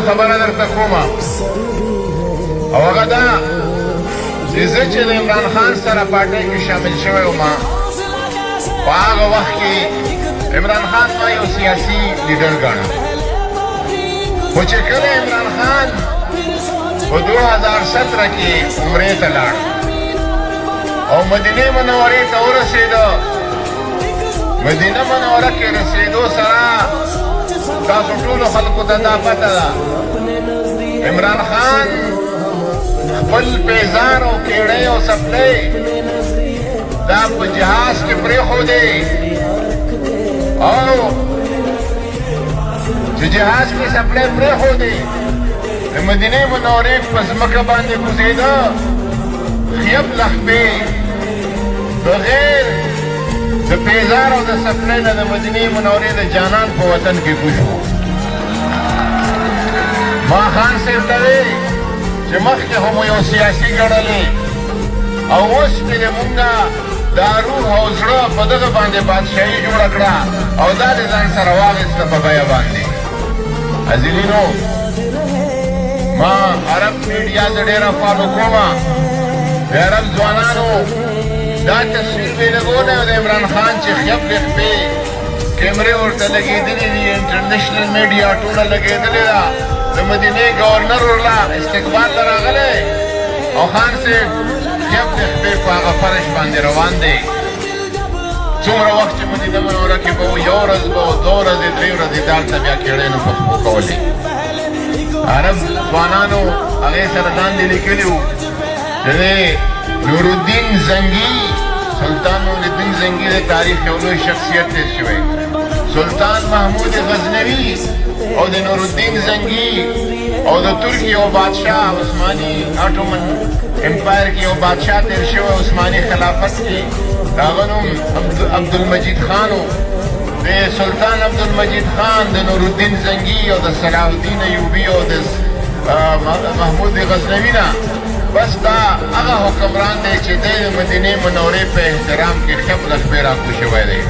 خبره درته کوم او هغه دا چې زه چې د عمران خان سره پارټۍ کې شامل شوی وم په هغه وخت کې عمران خان ما یو سیاسي لیډر ګاڼه خو چې کله عمران خان په 2017 کې عمرې ته لاړ او مدینه منورې ته ورسېده مدینه منوره کې رسېدو سره تاسو ټولو خلکو ته دا پته ده عمران خان خپل پیزار او کیړۍ او سپلۍ دا په جهاز کې پرېښودې او چې جهاز کې سپلۍ پرېښودې د مدینې منورې په ځمکه باندې کوزېده خیب لخپې بغیر د پیزار او د سپلۍ نه د مدینې منورې د جانان په وطن کې کوز وو ما خان صاحب ته وی چې مخکې خو مو یو سیاسي ګڼلې او اوس مې د مونږه دا روح او زړه په دغه باندې بادشاهي جوړه کړه او دا د ځان سره واخیسته په بیه باندې عزیزینو ما عرب میډیا زه ډېره فالو کوم د عرب ځوانانو دا تصویر مې لګولی د عمران خان چې خیب لخپې کیمرې ورته لګېدلې دي انټرنیشنل میډیا ټوله لګېدلې ده د مدینې ګورنر ورله استقبال ته راغلی او خان صاحب خیب لخپې په هغه فرش باندې روان دی څومره وخت چې مدینه منوره کې به و یو ورځ به و 2 ورځې 3 ورځې دالته بیا کیړۍ نه پخپو کولې عرب ځوانانو هغې سره لاندې لیکلي وو چې نورالدین زنګي سلطان نورالدین زنګي د تاریخ یو لوی شخصیت تېر شوی سلطان محمود غزنوي او د نورالدین زنګي او د ترکیې یو بادشاه عثماني اټومن امپایر کې یو بادشاه تېر شوی عثماني خلافت کې د هغه نوم عبدالمجید خان و د سلطان عبدالمجید خان د نورالدین زنګي او د صلاح الدین ایوبي او د محمود غزنوي نه بس دا هغه حکمران دی چې د مدینې منورې په احترام کې خیب لخپې راکو شوی دی